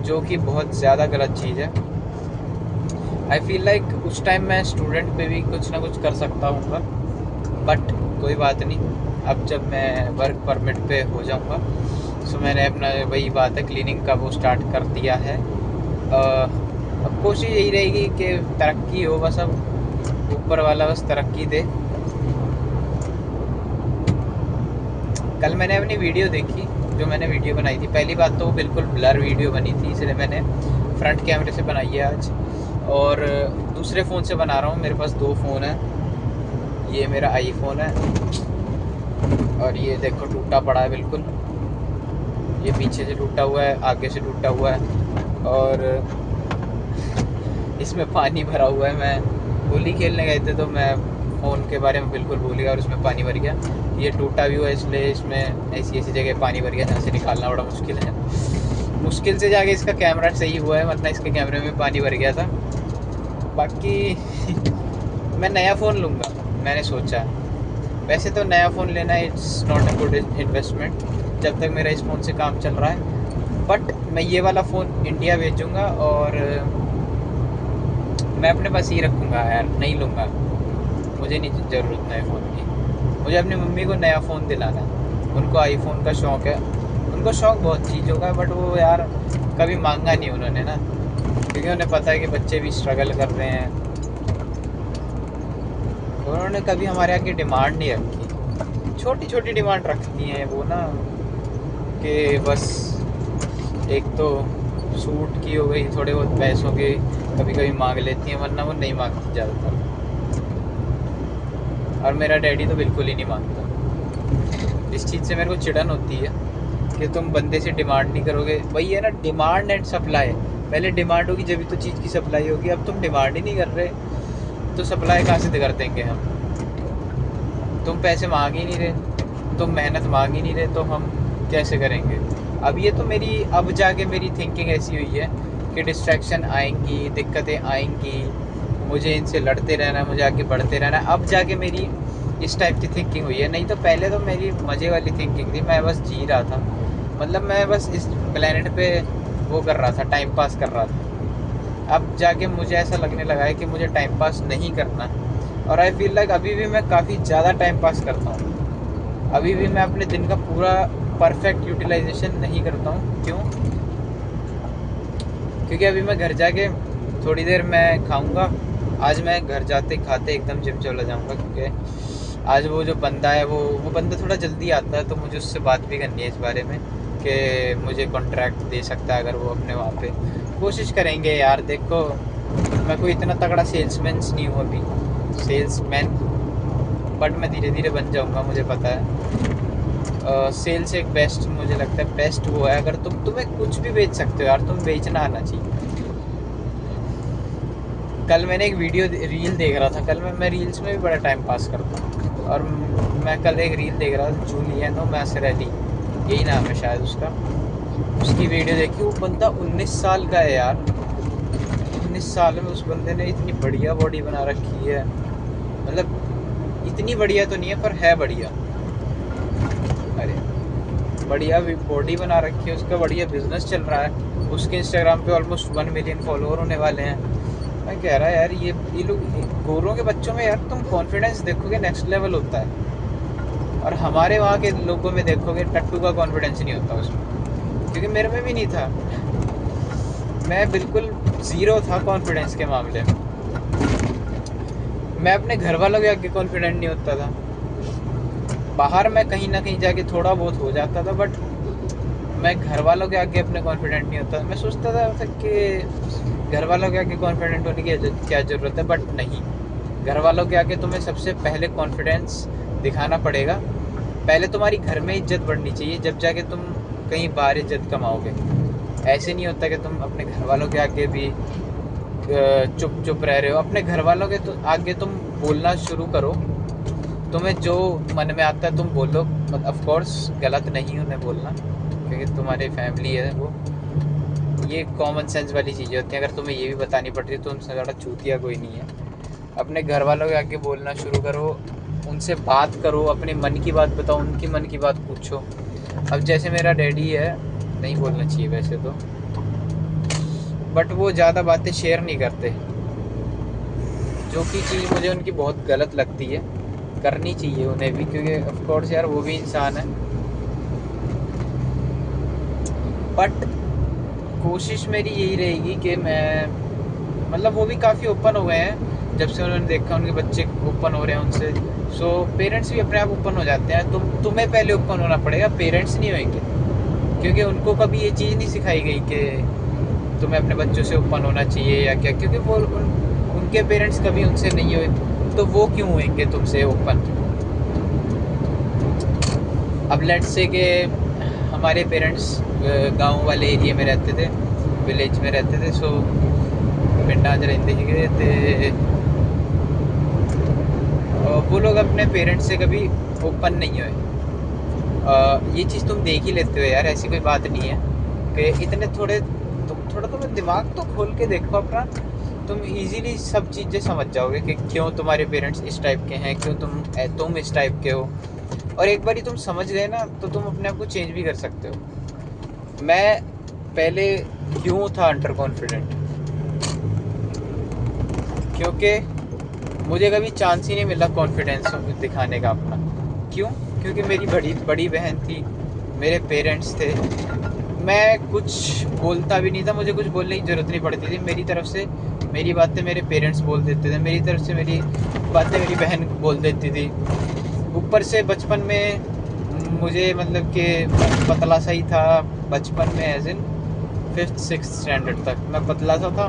जो कि बहुत ज़्यादा गलत चीज़ है। आई फील लाइक उस टाइम मैं स्टूडेंट पे भी कुछ ना कुछ कर सकता हूँ, बट कोई बात नहीं, अब जब मैं वर्क परमिट पे हो जाऊँगा, सो मैंने अपना वही बात है क्लीनिंग का वो स्टार्ट कर दिया है। अब कोशिश यही रहेगी कि तरक्की हो, बस अब ऊपर वाला बस तरक्की दे। कल मैंने अपनी वीडियो देखी, जो मैंने वीडियो बनाई थी, पहली बात तो वो बिल्कुल ब्लर वीडियो बनी थी, इसलिए मैंने फ्रंट कैमरे से बनाई है आज, और दूसरे फ़ोन से बना रहा हूँ। मेरे पास 2 फ़ोन है, ये मेरा आईफोन है, और ये देखो टूटा पड़ा है बिल्कुल, ये पीछे से टूटा हुआ है, आगे से टूटा हुआ है, और इसमें पानी भरा हुआ है। मैं होली खेलने गए थे तो मैं फ़ोन के बारे में बिल्कुल भूल गया, और उसमें पानी भर गया। ये टूटा भी हुआ है, इसलिए इसमें ऐसी जगह पानी भर गया जहाँ से निकालना बड़ा मुश्किल है। मुश्किल से जाके इसका कैमरा सही हुआ है, वरना इसके कैमरे में पानी भर गया था। बाकी मैं नया फ़ोन लूँगा, मैंने सोचा है। वैसे तो नया फ़ोन लेना it's not a good investment जब तक मेरा इस फ़ोन से काम चल रहा है। बट मैं ये वाला फ़ोन इंडिया भेजूँगा और मैं अपने पास ही रखूँगा यार, नहीं लूँगा। मुझे नहीं ज़रूरत नए फ़ोन की। मुझे अपनी मम्मी को नया फ़ोन दिलाना है। उनको आईफ़ोन का शौक़ है। उनको शौक़ बहुत चीज़ों का है, बट वो यार कभी मांगा नहीं उन्होंने ना, क्योंकि उन्हें पता है कि बच्चे भी स्ट्रगल कर रहे हैं। उन्होंने कभी हमारे यहाँ की डिमांड नहीं रखी। छोटी छोटी डिमांड रखती हैं वो ना, कि बस एक तो सूट की हो गई, थोड़े बहुत पैसों के कभी कभी मांग लेती हैं, वरना वो नहीं मांगती ज़्यादातर। और मेरा डैडी तो बिल्कुल ही नहीं मांगता। इस चीज़ से मेरे को चिढ़न होती है कि तुम बंदे से डिमांड नहीं करोगे। वही है ना, डिमांड एंड सप्लाई। पहले डिमांड होगी जब भी तो चीज़ की सप्लाई होगी। अब तुम डिमांड ही नहीं कर रहे तो सप्लाई कहाँ से कर देंगे हम? तुम पैसे मांग ही नहीं रहे, तुम मेहनत मांग ही नहीं रहे, तो हम कैसे करेंगे? अब ये तो मेरी अब जाके मेरी थिंकिंग ऐसी हुई है कि डिस्ट्रैक्शन आएंगी, दिक्कतें आएंगी, मुझे इनसे लड़ते रहना है, मुझे आगे बढ़ते रहना है। अब जाके मेरी इस टाइप की थिंकिंग हुई है। नहीं तो पहले तो मेरी मज़े वाली थिंकिंग थी, मैं बस जी रहा था। मतलब मैं बस इस प्लेनेट पे वो कर रहा था, टाइम पास कर रहा था। अब जाके मुझे ऐसा लगने लगा है कि मुझे टाइम पास नहीं करना। और आई फील लाइक अभी भी मैं काफ़ी ज़्यादा टाइम पास करता हूँ। अभी भी मैं अपने दिन का पूरा परफेक्ट यूटिलाइजेशन नहीं करता हूँ। क्यों? क्योंकि अभी मैं घर जाके थोड़ी देर मैं खाऊंगा। आज मैं घर जाते खाते एकदम जिम चला जाऊंगा, क्योंकि आज वो जो बंदा है वो बंदा थोड़ा जल्दी आता है, तो मुझे उससे बात भी करनी है इस बारे में कि मुझे कॉन्ट्रैक्ट दे सकता है अगर वो अपने वहाँ पे। कोशिश करेंगे यार। देखो, मैं कोई इतना तगड़ा सेल्समैन नहीं हूँ अभी, सेल्समैन, बट मैं धीरे धीरे बन जाऊँगा, मुझे पता है। सेल्स एक बेस्ट, मुझे लगता है बेस्ट वो है अगर तुम्हें कुछ भी बेच सकते हो यार, तुम बेचना आना चाहिए। कल मैंने एक वीडियो रील देख रहा था। कल मैं रील्स में भी बड़ा टाइम पास करता हूँ, और मैं कल एक रील देख रहा था, जूलियनो मैसरेली, यही नाम है शायद उसका। उसकी वीडियो देखी। वो बंदा 19 साल का है यार। 19 साल में उस बंदे ने इतनी बढ़िया बॉडी बना रखी है। मतलब इतनी बढ़िया तो नहीं है, पर है बढ़िया। अरे बढ़िया बॉडी बना रखी है, उसका बढ़िया बिजनेस चल रहा है। उसके इंस्टाग्राम पे ऑलमोस्ट 1 मिलियन फॉलोअर होने वाले हैं। मैं कह रहा यार, ये लोग गोरों के बच्चों में यार तुम कॉन्फिडेंस देखोगे नेक्स्ट लेवल होता है, और हमारे वहाँ के लोगों में देखोगे टट्टू का कॉन्फिडेंस नहीं होता उसमें। क्योंकि मेरे में भी नहीं था, मैं बिल्कुल ज़ीरो था कॉन्फिडेंस के मामले में। मैं अपने घर वालों के आगे कॉन्फिडेंट नहीं होता था। बाहर मैं कहीं ना कहीं जाके थोड़ा बहुत हो जाता था, बट मैं घर वालों के आगे अपने कॉन्फिडेंट नहीं होता। मैं सोचता था कि घर वालों के आगे कॉन्फिडेंट होने की क्या ज़रूरत है, बट नहीं। घर वालों के आगे तुम्हें सबसे पहले कॉन्फिडेंस दिखाना पड़ेगा। पहले तुम्हारी घर में इज्जत बढ़नी चाहिए, जब जाके तुम कहीं बाहर इज्जत कमाओगे। ऐसे नहीं होता कि तुम अपने घर वालों के आगे भी चुप चुप रह रहे हो। अपने घर वालों के तो आगे तुम बोलना शुरू करो। तुम्हें जो मन में आता है तुम बोलो। ऑफ कोर्स गलत नहीं उन्हें बोलना, क्योंकि तुम्हारी फैमिली है वो। ये कॉमन सेंस वाली चीज़ें होती हैं। अगर तुम्हें ये भी बतानी पड़ती है तो उनसे ज़्यादा चूतिया कोई नहीं है। अपने घर वालों के आगे बोलना शुरू करो, उनसे बात करो, अपने मन की बात बताओ, उनकी मन की बात पूछो। अब जैसे मेरा डैडी है, नहीं बोलना चाहिए वैसे तो, बट वो ज़्यादा बातें शेयर नहीं करते, जो कि चीज़ मुझे उनकी बहुत गलत लगती है। करनी चाहिए उन्हें भी, क्योंकि ऑफ कोर्स यार वो भी इंसान है। बट कोशिश मेरी यही रहेगी कि मैं, मतलब वो भी काफ़ी ओपन हो गए हैं जब से उन्होंने देखा उनके बच्चे ओपन हो रहे हैं उनसे। सो पेरेंट्स भी अपने आप ओपन हो जाते हैं। तुम्हें पहले ओपन होना पड़ेगा, पेरेंट्स नहीं होंगे, क्योंकि उनको कभी ये चीज़ नहीं सिखाई गई कि तुम्हें अपने बच्चों से ओपन होना चाहिए या क्या। क्योंकि वो उनके पेरेंट्स कभी उनसे नहीं हुए, तो वो क्यों होंगे तुमसे ओपन? अब लेट्स से कि हमारे पेरेंट्स गांव वाले एरिया में रहते थे, विलेज में रहते थे। सो पिंडा च रहते थे, वो लोग अपने पेरेंट्स से कभी ओपन नहीं हुए। ये चीज़ तुम देख ही लेते हो यार, ऐसी कोई बात नहीं है कि इतने तुम्हें दिमाग तो खोल के देखो अपना। तुम इजीली सब चीज़ें समझ जाओगे कि क्यों तुम्हारे पेरेंट्स इस टाइप के हैं, क्यों तुम इस टाइप के हो। और एक बार तुम समझ गए ना तो तुम अपने आप को चेंज भी कर सकते हो। मैं पहले क्यों था अंडर कॉन्फिडेंट, क्योंकि मुझे कभी चांस ही नहीं मिला कॉन्फिडेंस दिखाने का अपना। क्यों? क्योंकि मेरी बड़ी बहन थी, मेरे पेरेंट्स थे, मैं कुछ बोलता भी नहीं था, मुझे कुछ बोलने की ज़रूरत नहीं पड़ती थी। मेरी तरफ से मेरी बातें मेरे पेरेंट्स बोल देते थे, मेरी तरफ से मेरी बातें मेरी बहन बोल देती थी। ऊपर से बचपन में मुझे मतलब कि पतला सा ही था, बचपन में एज इन 5th-6th स्टैंडर्ड तक मैं पतला सा था।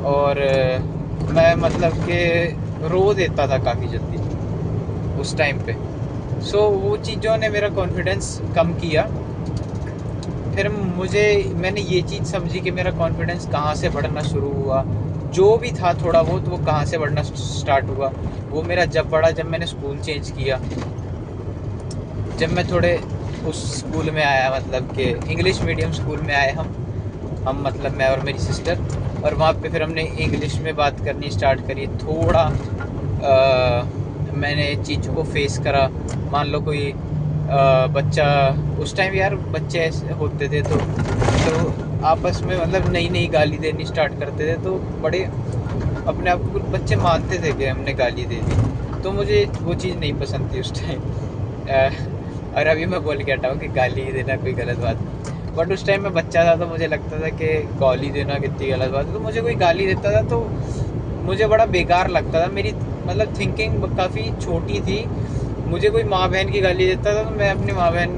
और मैं मतलब कि रो देता था काफ़ी जल्दी उस टाइम पे। सो वो चीज़ों ने मेरा कॉन्फिडेंस कम किया। फिर मैंने ये चीज़ समझी कि मेरा कॉन्फिडेंस कहाँ से बढ़ना शुरू हुआ। जो भी था थोड़ा बहुत, वो कहाँ से बढ़ना स्टार्ट हुआ, वो मेरा जब बढ़ा जब मैंने स्कूल चेंज किया। जब मैं थोड़े उस स्कूल में आया, मतलब कि इंग्लिश मीडियम स्कूल में आए हम मतलब मैं और मेरी सिस्टर, और वहाँ पे फिर हमने इंग्लिश में बात करनी स्टार्ट करी। थोड़ा मैंने चीज़ों को फेस करा। मान लो कोई बच्चा, उस टाइम यार बच्चे ऐसे होते थे तो आपस में मतलब नई नई गाली देनी स्टार्ट करते थे, तो बड़े अपने आप को बच्चे मानते थे कि हमने गाली दे दी। तो मुझे वो चीज़ नहीं पसंद थी उस टाइम। और अभी मैं बोल के हटा हूँ कि गाली देना कोई गलत बात नहीं, बट उस टाइम मैं बच्चा था तो मुझे लगता था कि गाली देना कितनी गलत बात है। तो मुझे कोई गाली देता था तो मुझे बड़ा बेकार लगता था। मेरी मतलब थिंकिंग काफ़ी छोटी थी। मुझे कोई माँ बहन की गाली देता था तो मैं अपनी माँ बहन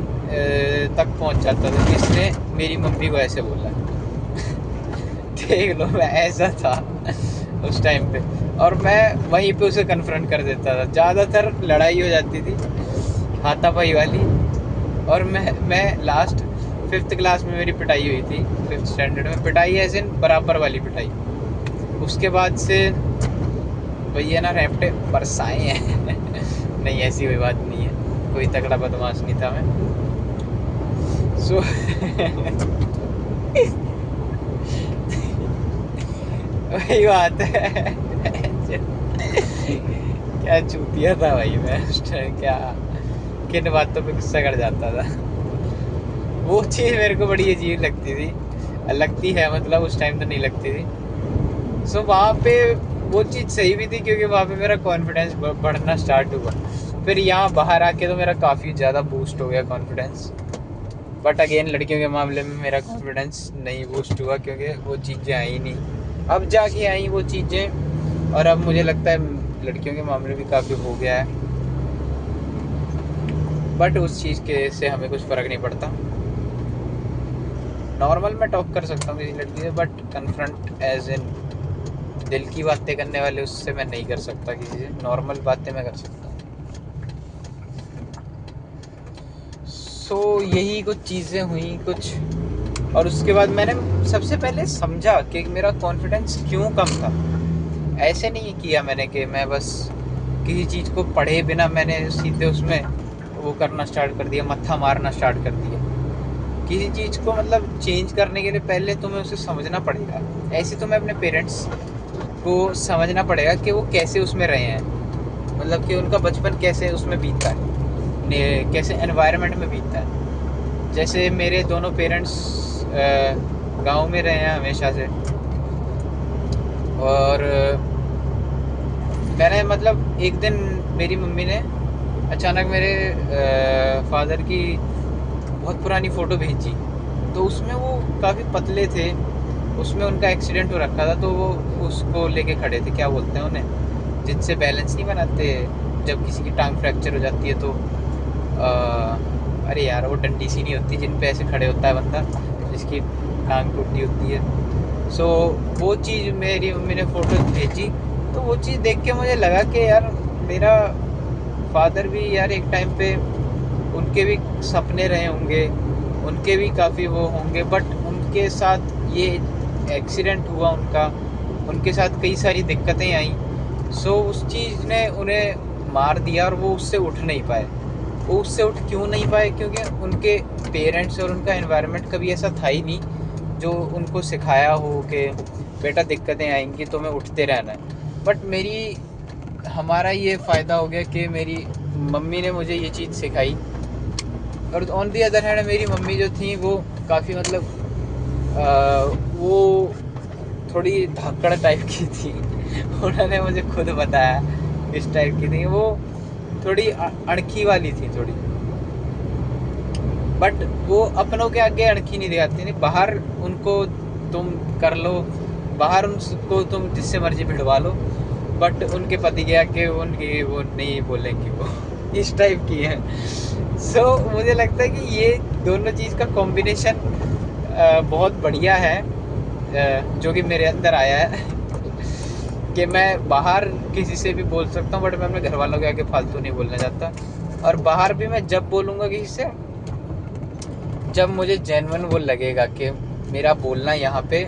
तक पहुंच जाता था कि इसने मेरी मम्मी को ऐसे बोला। देख लो, मैं ऐसा था उस टाइम पे। और मैं वहीं पे उसे कन्फ्रंट कर देता था। ज़्यादातर लड़ाई हो जाती थी हाथापाई वाली। और मैं लास्ट 5th क्लास में मेरी पिटाई हुई थी, 5th स्टैंडर्ड में। पिटाई ऐसे बराबर वाली पिटाई। उसके बाद से भैया ना रैप्टे बरसाए हैं। नहीं, ऐसी कोई बात नहीं है, कोई तगड़ा बदमाश नहीं था मैं। सो वही बात है। क्या चूतिया था भाई मैं उस टाइम, क्या किन बातों पे गुस्सा कर जाता था। वो चीज़ मेरे को बड़ी अजीब लगती थी, लगती है मतलब, उस टाइम तो नहीं लगती थी। सो वहाँ पे वो चीज़ सही भी थी क्योंकि वहाँ पे मेरा कॉन्फिडेंस बढ़ना स्टार्ट हुआ। फिर यहाँ बाहर आके तो मेरा काफ़ी ज़्यादा बूस्ट हो गया कॉन्फिडेंस। बट अगेन लड़कियों के मामले में मेरा कॉन्फिडेंस नहीं बूस्ट हुआ क्योंकि वो चीज़ें आई नहीं। अब जाके आई वो चीज़ें, और अब मुझे लगता है लड़कियों के मामले भी काफ़ी हो गया है। बट उस चीज़ के से हमें कुछ फ़र्क नहीं पड़ता। नॉर्मल मैं टॉक कर सकता हूँ किसी लड़की से, बट कन्फ्रंट एज इन दिल की बातें करने वाले, उससे मैं नहीं कर सकता किसी से। नॉर्मल बातें मैं कर सकता हूँ। सो यही कुछ चीज़ें हुई कुछ। और उसके बाद मैंने सबसे पहले समझा कि मेरा कॉन्फिडेंस क्यों कम था। ऐसे नहीं किया मैंने कि मैं बस किसी चीज़ को पढ़े बिना मैंने सीधे उसमें वो करना स्टार्ट कर दिया, मत्था मारना स्टार्ट कर दिया। किसी चीज़ को मतलब चेंज करने के लिए पहले तुम्हें उसे समझना पड़ेगा। ऐसे तुम्हें अपने पेरेंट्स को समझना पड़ेगा कि वो कैसे उसमें रहे हैं, मतलब कि उनका बचपन कैसे उसमें बीतता है, कैसे एनवायरनमेंट में बीतता है। जैसे मेरे दोनों पेरेंट्स गांव में रहे हैं हमेशा से। और मैंने मतलब एक दिन मेरी मम्मी ने अचानक मेरे फादर की बहुत पुरानी फ़ोटो भेजी। तो उसमें वो काफ़ी पतले थे, उसमें उनका एक्सीडेंट हो रखा था। तो वो उसको लेके खड़े थे, क्या बोलते हैं उन्हें, जिनसे बैलेंस नहीं बनाते जब किसी की टांग फ्रैक्चर हो जाती है तो अरे यार वो डंडी सी नहीं होती जिन पे ऐसे खड़े होता है बंदा जिसकी टांग टूटी होती है। सो वो चीज़ मेरी मम्मी ने फ़ोटो भेजी। तो वो चीज़ देख के मुझे लगा कि यार मेरा फादर भी यार एक टाइम पे उनके भी सपने रहे होंगे, उनके भी काफ़ी वो होंगे, बट उनके साथ ये एक्सीडेंट हुआ उनका, उनके साथ कई सारी दिक्कतें आई। सो उस चीज़ ने उन्हें मार दिया और वो उससे उठ नहीं पाए। वो उससे उठ क्यों नहीं पाए? क्योंकि उनके पेरेंट्स और उनका एनवायरनमेंट कभी ऐसा था ही नहीं जो उनको सिखाया हो कि बेटा दिक्कतें आएंगी, तुम्हें उठते रहना है। बट हमारा ये फ़ायदा हो गया कि मेरी मम्मी ने मुझे ये चीज़ सिखाई। और ऑन दी अदर हैंड मेरी मम्मी जो थी वो काफ़ी वो थोड़ी धाकड़ टाइप की थी। उन्होंने मुझे खुद बताया इस टाइप की थी वो, थोड़ी अणखी वाली थी थोड़ी। बट वो अपनों के आगे अणखी नहीं दिखाती थी। बाहर उनको तुम कर लो, बाहर उनको तुम जिससे मर्जी भिड़वा लो, बट उनके पति के आगे उनकी वो नहीं बोलेंगी वो। इस टाइप की है। सो मुझे लगता है कि ये दोनों चीज़ का कॉम्बिनेशन बहुत बढ़िया है, जो कि मेरे अंदर आया है। कि मैं बाहर किसी से भी बोल सकता हूँ, बट मैं अपने घर वालों के आगे फालतू नहीं बोलना चाहता। और बाहर भी मैं जब बोलूँगा किसी से, जब मुझे जेन्युइन वो लगेगा कि मेरा बोलना यहाँ पे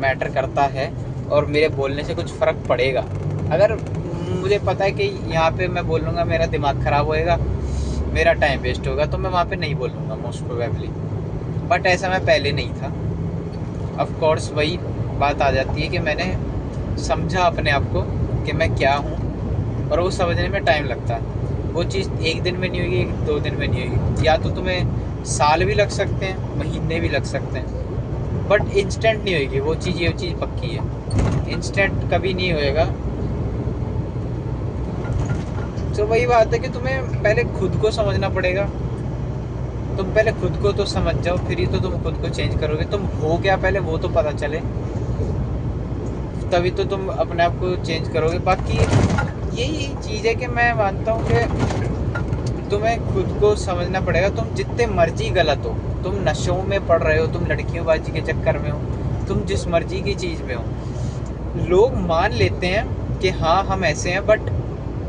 मैटर करता है और मेरे बोलने से कुछ फ़र्क पड़ेगा। अगर मुझे पता है कि यहाँ पे मैं बोलूँगा मेरा दिमाग ख़राब होएगा, मेरा टाइम वेस्ट होगा, तो मैं वहाँ पे नहीं बोलूँगा मोस्ट प्रोबेबली। बट ऐसा मैं पहले नहीं था। ऑफ कोर्स वही बात आ जाती है कि मैंने समझा अपने आप को कि मैं क्या हूँ, और वो समझने में टाइम लगता है। वो चीज़ एक दिन में नहीं होगी, 2 दिन में नहीं होगी, या तो तुम्हें साल भी लग सकते हैं, महीने भी लग सकते हैं, बट इंस्टेंट नहीं होगी वो चीज़। ये चीज़ पक्की है, इंस्टेंट कभी नहीं होएगा। तो वही बात है कि तुम्हें पहले खुद को समझना पड़ेगा। तुम पहले खुद को तो समझ जाओ, फिर ही तो तुम खुद को चेंज करोगे। तुम हो क्या पहले वो तो पता चले, तभी तो तुम अपने आप को चेंज करोगे। बाकी यही चीज़ है कि मैं मानता हूँ कि तुम्हें खुद को समझना पड़ेगा। तुम जितने मर्जी गलत हो, तुम नशों में पड़ रहे हो, तुम लड़कियों बाजी के चक्कर में हो, तुम जिस मर्जी की चीज़ में हो, लोग मान लेते हैं कि हाँ हम ऐसे हैं, बट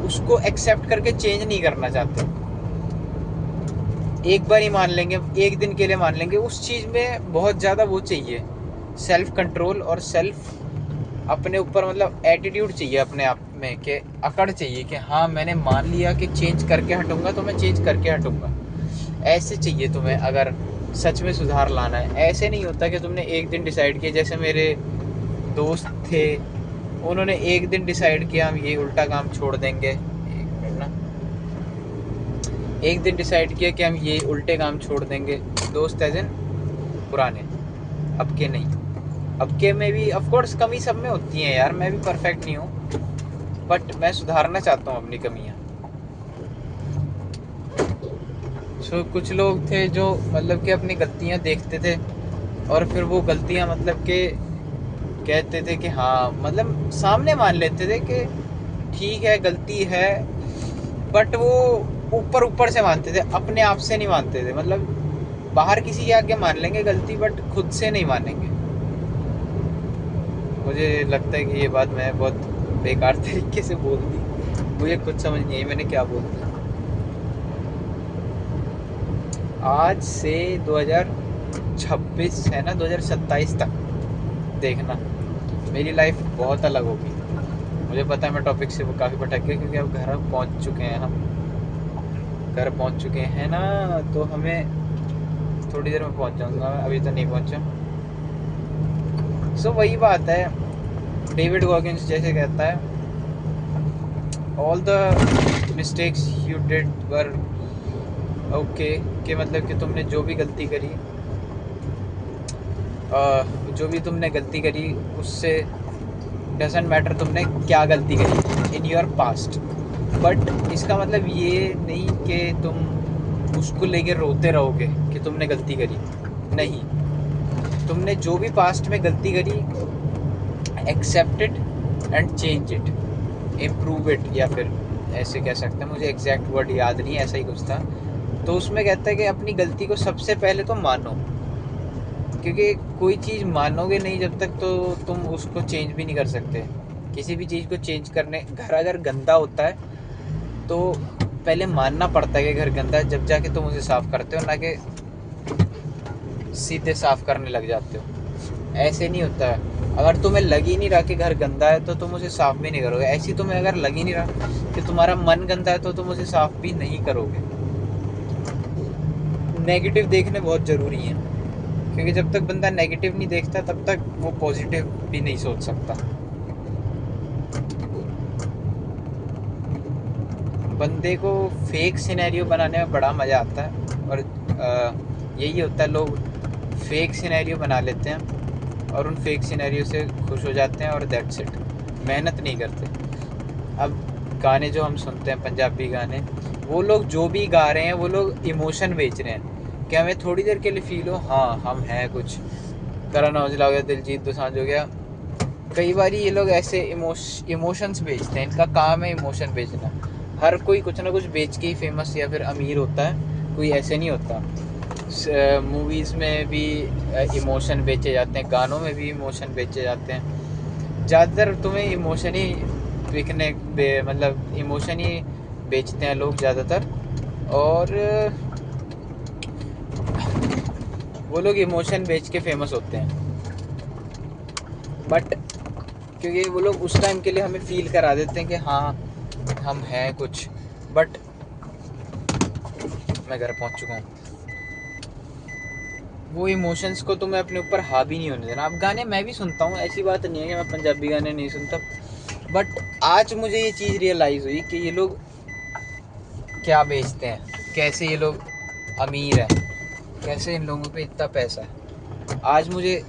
उसको एक्सेप्ट करके चेंज नहीं करना चाहते। एक बार ही मान लेंगे, एक दिन के लिए मान लेंगे। उस चीज़ में बहुत ज़्यादा वो चाहिए, सेल्फ कंट्रोल और सेल्फ अपने ऊपर एटीट्यूड चाहिए अपने आप में, कि अकड़ चाहिए कि हाँ मैंने मान लिया कि चेंज करके हटूंगा, तो मैं चेंज करके हटूंगा। ऐसे चाहिए तुम्हें अगर सच में सुधार लाना है। ऐसे नहीं होता कि तुमने एक दिन डिसाइड किया, जैसे मेरे दोस्त थे, उन्होंने एक दिन डिसाइड किया हम ये उल्टा काम छोड़ देंगे। एक मिनट ना, एक दिन डिसाइड किया कि हम ये उल्टे काम छोड़ देंगे। दोस्त एज इन पुराने, अब के नहीं। अब के में भी ऑफ कोर्स कमी सब में होती है यार, मैं भी परफेक्ट नहीं हूँ, बट मैं सुधारना चाहता हूँ अपनी कमियाँ। सो कुछ लोग थे जो कि अपनी गलतियाँ देखते थे, और फिर वो गलतियाँ के कहते थे कि हाँ, सामने मान लेते थे कि ठीक है गलती है, बट वो ऊपर ऊपर से मानते थे, अपने आप से नहीं मानते थे। बाहर किसी के आगे मान लेंगे गलती, बट खुद से नहीं मानेंगे। मुझे लगता है कि ये बात मैं बहुत बेकार तरीके से बोल दी, मुझे कुछ समझ नहीं आई मैंने क्या बोल दिया। आज से 2026 है ना, 2027 तक देखना मेरी लाइफ बहुत अलग होगी। मुझे पता है मैं टॉपिक से वो काफ़ी भटक गया, क्योंकि अब घर पहुंच चुके हैं, हम घर पहुंच चुके हैं ना, तो हमें थोड़ी देर में पहुंच जाऊंगा, अभी तो नहीं पहुंचा। सो वही बात है, डेविड गॉगिंस जैसे कहता है, all the mistakes you did were okay, कि तुमने जो भी गलती करी, जो भी तुमने गलती करी उससे डजेंट मैटर तुमने क्या गलती करी इन योर पास्ट। बट इसका ये नहीं कि तुम उसको लेके रोते रहोगे कि तुमने गलती करी। नहीं, तुमने जो भी पास्ट में गलती करी, accept it and change it, improve it, या फिर ऐसे कह सकते हैं, मुझे एग्जैक्ट वर्ड याद नहीं, ऐसा ही कुछ था। तो उसमें कहता है कि अपनी गलती को सबसे पहले तो मानो, क्योंकि कोई चीज़ मानोगे नहीं जब तक, तो तुम उसको चेंज भी नहीं कर सकते। किसी भी चीज़ को चेंज करने, घर अगर गंदा होता है तो पहले मानना पड़ता है कि घर गंदा है, जब जाके तुम उसे साफ़ करते हो, ना कि सीधे साफ़ करने लग जाते हो। ऐसे नहीं होता है। अगर तुम्हें लग ही नहीं रहा कि घर गंदा है तो तुम उसे साफ़ भी नहीं करोगे। ऐसे तुम्हें अगर लग ही नहीं रहा कि तुम्हारा मन गंदा है तो तुम उसे साफ़ भी नहीं करोगे। नेगेटिव देखने बहुत ज़रूरी है। क्योंकि जब तक बंदा नेगेटिव नहीं देखता तब तक वो पॉजिटिव भी नहीं सोच सकता। बंदे को फेक सिनेरियो बनाने में बड़ा मज़ा आता है, और यही होता है, लोग फेक सिनेरियो बना लेते हैं और उन फेक सिनेरियो से खुश हो जाते हैं और दैट्स इट, मेहनत नहीं करते। अब गाने जो हम सुनते हैं पंजाबी गाने, वो लोग जो भी गा रहे हैं वो लोग इमोशन बेच रहे हैं कि हमें थोड़ी देर के लिए फील हो, हाँ हम हैं कुछ। करण औजला हो गया, दिलजीत दोसांझ हो गया, कई बार ये लोग ऐसे इमोशंस बेचते हैं, इनका काम है इमोशन बेचना। हर कोई कुछ ना कुछ बेच के ही फेमस या फिर अमीर होता है, कोई ऐसे नहीं होता। मूवीज़ में भी इमोशन बेचे जाते हैं, गानों में भी इमोशन बेचे जाते हैं। ज़्यादातर तुम्हें इमोशन ही मतलब इमोशन ही बेचते हैं लोग ज़्यादातर। और वो लोग इमोशन बेच के फेमस होते हैं, बट क्योंकि वो लोग उस टाइम के लिए हमें फील करा देते हैं कि हाँ हम हैं कुछ। बट मैं घर पहुंच चुका हूँ। वो इमोशंस को तुम्हें अपने ऊपर हावी नहीं होने देना। अब गाने मैं भी सुनता हूँ, ऐसी बात नहीं है कि मैं पंजाबी गाने नहीं सुनता, बट आज मुझे ये चीज़ रियलाइज़ हुई कि ये लोग क्या बेचते हैं, कैसे ये लोग अमीर हैं, कैसे इन लोगों पे इतना पैसा है। आज मुझे